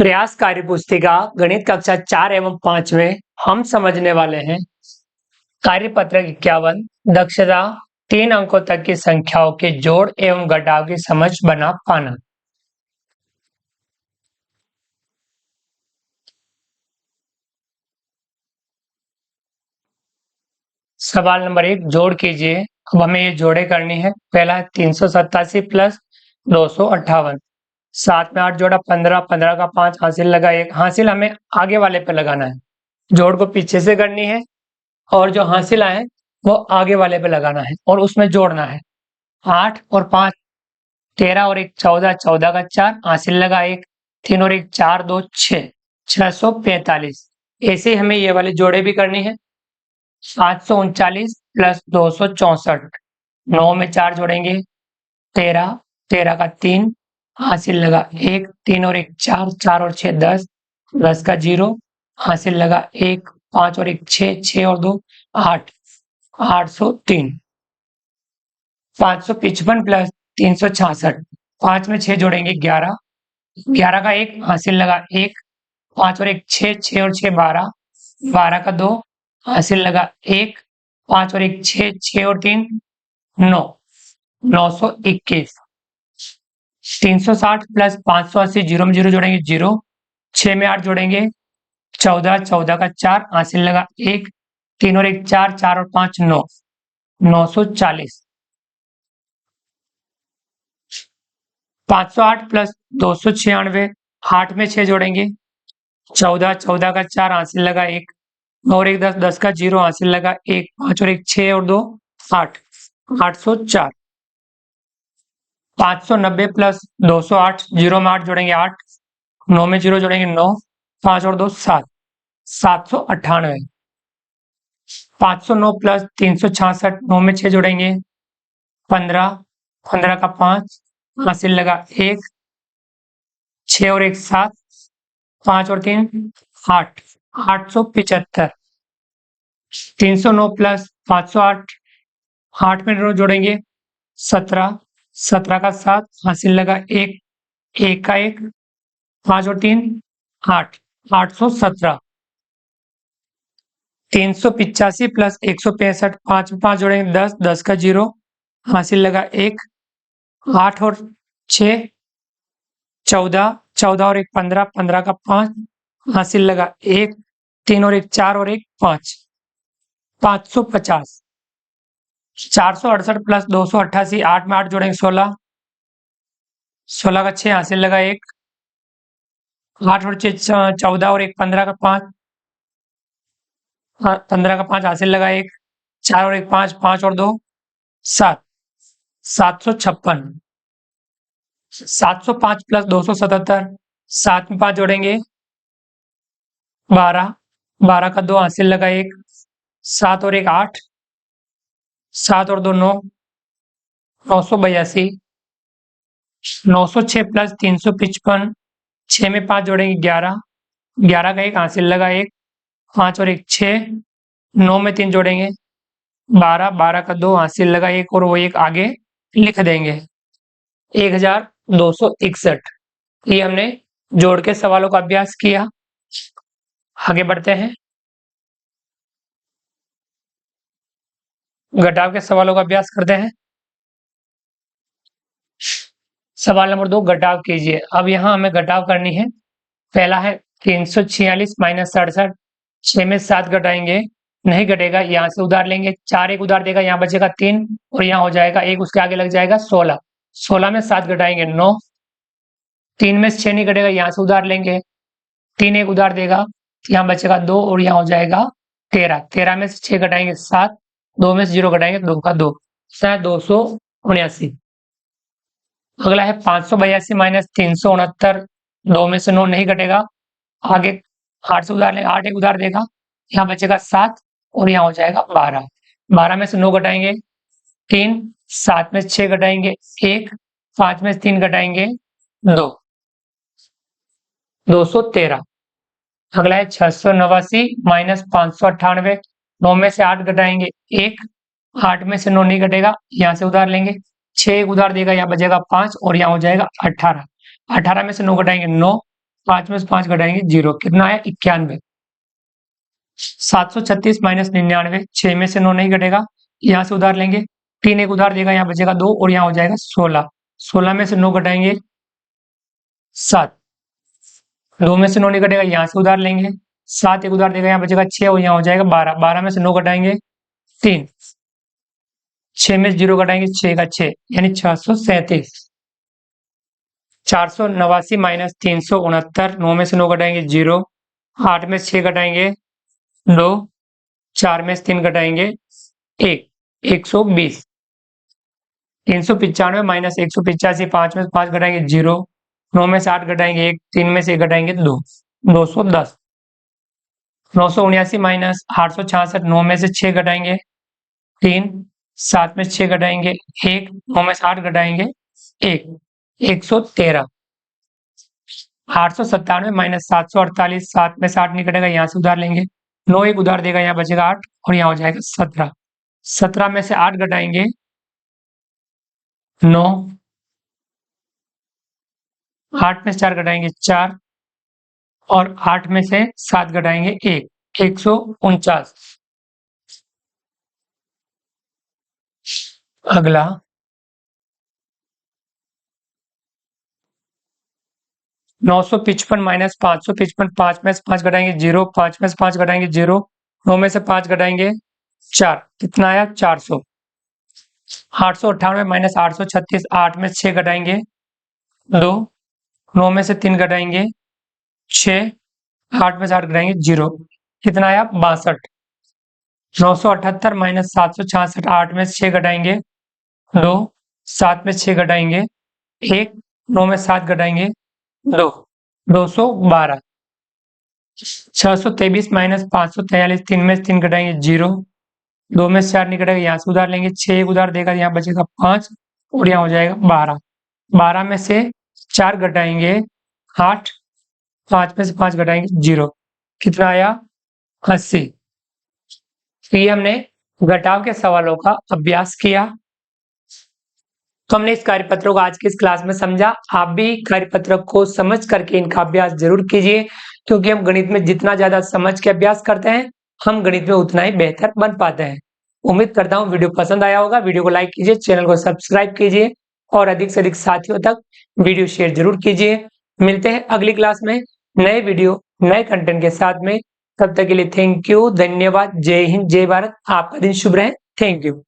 प्रयास कार्य पुस्तिका गणित कक्षा 4 एवं 5 में हम समझने वाले हैं कार्यपत्रक 51 दक्षता 3 अंकों तक की संख्याओं के जोड़ एवं घटाव की समझ बना पाना। सवाल नंबर 1 जोड़ कीजिए। अब हमें ये जोड़े करनी है। पहला है 387 प्लस 258, 7 में 8 जोड़ा 15, 15 का 5 हासिल लगा 1। हासिल हमें आगे वाले पे लगाना है, जोड़ को पीछे से करनी है और जो हासिल आए वो आगे वाले पे लगाना है और उसमें जोड़ना है। 8 और 5 13 और 1 14, 14 का 4 हासिल लगा 1, 3 और 1 4 2 6 645। ऐसे ही हमें ये वाले जोड़े भी करनी है। 739 प्लस 264, 9 में 4 जोड़ेंगे 13, 13 का 3 हासिल लगा 1, 3 और 1 4, 4 और 6 10, 10 का 0 हासिल लगा 1, 5 और 1 6, 6 और 2 8, 803। 555 प्लस 366, 5 में 6 जोड़ेंगे 11, 11 का 1 हासिल लगा 1, 5 और 1 6, 6 और 6 12, 12 का 2 हासिल लगा 1, 5 और 1 6, 6 और 3 9, 921। 360 प्लस 580, 0 में 0 जोड़ेंगे 0, 6 में 8 जोड़ेंगे 14, 14 का 4 हासिल लगा 1, 3 और 1 4, 4 और 5 9, 940। 508 प्लस 296, 8 में 6 जोड़ेंगे 14, 14 का 4 हासिल लगा 1 और 1 10, 10 का 0 हासिल लगा 1, 5 और 1 6 और 2 8, 804। 590 प्लस 208, 0 में 8 जोड़ेंगे 8, 9 में 0 जोड़ेंगे 9, 5 और 2 7, 798। 509 प्लस 366, 9 में 6 जोड़ेंगे 15, 15 का 5 हासिल लगा 1, 6 और 1 7, 5 और 3 8, 875। 309 प्लस 508, 8 में 9 जोड़ेंगे 17, 17 का 7 हासिल लगा 1, 1 का 1, 5 और 3 8, 817। 385 प्लस 165, 5 में 5 जोड़ेंगे 10, 10 का 0 हासिल लगा 1, 8 और 6 14, 14 और 1 15, 15 का 5 हासिल लगा 1, 3 और 1 4 और 1 5, 550। 468 प्लस 288, 8 में 8 जोड़ेंगे 16, 16 का 6 हासिल लगा 1, 8 और 6 14 और 1 15 का 5, 15 का 5 हासिल लगा 1, 4 और 1 5, 5 और 2 7, 756। 705 प्लस 277, 7 में 5 जोड़ेंगे 12, 12 का 2 हासिल लगा 1, 7 और 1 8, 7 और 2 9, 982। 906 प्लस 355, 6 में 5 जोड़ेंगे 11, 11 का 1 हासिल लगा 1, 5 और 1 6, 9 में 3 जोड़ेंगे 12, 12 का 2 हासिल लगा 1 और वो 1 आगे लिख देंगे 1261। ये हमने जोड़ के सवालों का अभ्यास किया। आगे बढ़ते हैं, घटाव के सवालों का अभ्यास करते हैं। सवाल नंबर 2 घटाव कीजिए। अब यहाँ हमें घटाव करनी है। पहला है 346 माइनस 67, 6 में 7 घटाएंगे नहीं घटेगा, यहाँ से उधार लेंगे 4, 1 उधार देगा, यहाँ बचेगा 3 और यहाँ हो जाएगा 1 उसके आगे लग जाएगा 16, 16 में 7 घटाएंगे 9, 3 में से 6 नहीं घटेगा, यहाँ से उधार लेंगे 3, 1 उधार देगा, यहाँ बचेगा 2 और यहाँ हो जाएगा 13, 13 में से 6 घटाएंगे 7, 2 में से 0 घटाएंगे 2 का 2, 279। अगला है 582 माइनस 369, 2 में से 9 नहीं घटेगा, आगे 8 से उधार लेंगे, 8 1 उधार देगा, यहाँ बचेगा 7 और यहाँ हो जाएगा 12, 12 में से 9 घटाएंगे 3, 7 में से 6 घटाएंगे 1, 5 में से 3 घटाएंगे 2, 213। अगला है 689 माइनस 598, 9 में से 8 घटाएंगे 1, 8 में से 9 नहीं घटेगा, यहाँ से उधार लेंगे 6 1 उधार देगा, यहाँ बचेगा 5 और यहाँ हो जाएगा 18, 18 में से 9 घटाएंगे 9, 5 में से 5 घटाएंगे 0, कितना आया 91। 736 माइनस 99, 6 में से 9 नहीं घटेगा, यहाँ से उधार लेंगे, 3 एक उधार देगा, यहाँ बचेगा 2 और यहाँ हो जाएगा 16। 16 में से 9 घटाएंगे 7, 2 में से 9 नहीं घटेगा, यहाँ से उधार लेंगे, 7 एक उधार देगा, यहाँ बचेगा 6 और यहाँ हो जाएगा 12। 12 में से 9 घटाएंगे 3, 6 में से 0 घटाएंगे 6 का 6 यानी 637। 489 माइनस 369, 9 में से 9 घटाएंगे 0, 8 में से 6 घटाएंगे 2, 4 में से 3 घटाएंगे 1, 120। 395 माइनस 185, 5 में से 5 घटाएंगे 0, 9 में से 8 घटाएंगे 1, 3 में से 1 घटाएंगे 2, 210। 979 माइनस 866, 9 में से 6 घटाएंगे 3, 7 में से 6 घटाएंगे 1, 9 में से 8 घटाएंगे 1, 113। 897 माइनस 748, 7 में से 8 नहीं कटेगा, यहाँ से उधार लेंगे, 9 एक उधार देगा, यहाँ बचेगा 8 और यहाँ हो जाएगा 17। 17 में से 8 घटाएंगे 9, 8 में से 4 घटाएंगे 4 और 8 में से 7 घटाएंगे 1, 149। अगला 955 माइनस 555, 5 में से 5 घटाएंगे 0, 5 में से 5 घटाएंगे 0, 9 में से 5 घटाएंगे 4, कितना आया 400। 898 माइनस 836, 8 में से 6 घटाएंगे 2, 9 में से 3 घटाएंगे 6, 8 में से 8 घटाएंगे 0, कितना आया 62। 978 माइनस 766, 8 में से 6 घटाएंगे 2, 7 में से 6 घटाएंगे 1, 9 में से 7 घटाएंगे 2, 212। 623 माइनस 543, 3 में से 3 घटाएंगे 0, 2 में से 4 नहीं घटेगा, यहाँ से उधार लेंगे, 6 एक उधार देगा, यहाँ बचेगा 5 और यहाँ हो जाएगा 12। 12 में से 4 घटाएंगे 8, 5 में से 5 घटाएंगे 0, कितना आया 80। तो ये हमने घटाव के सवालों का अभ्यास किया। तो हमने इस कार्यपत्र को आज की इस क्लास में समझा। आप भी कार्यपत्र को समझ करके इनका अभ्यास जरूर कीजिए, क्योंकि हम गणित में जितना ज्यादा समझ के अभ्यास करते हैं, हम गणित में उतना ही बेहतर बन पाते हैं। उम्मीद करता हूँ वीडियो पसंद आया होगा। वीडियो को लाइक कीजिए, चैनल को सब्सक्राइब कीजिए और अधिक से अधिक साथियों तक वीडियो शेयर जरूर कीजिए। मिलते हैं अगली क्लास में नए वीडियो नए कंटेंट के साथ में। तब तक के लिए थैंक यू, धन्यवाद, जय हिंद, जय भारत। आपका दिन शुभ रहे। Thank you.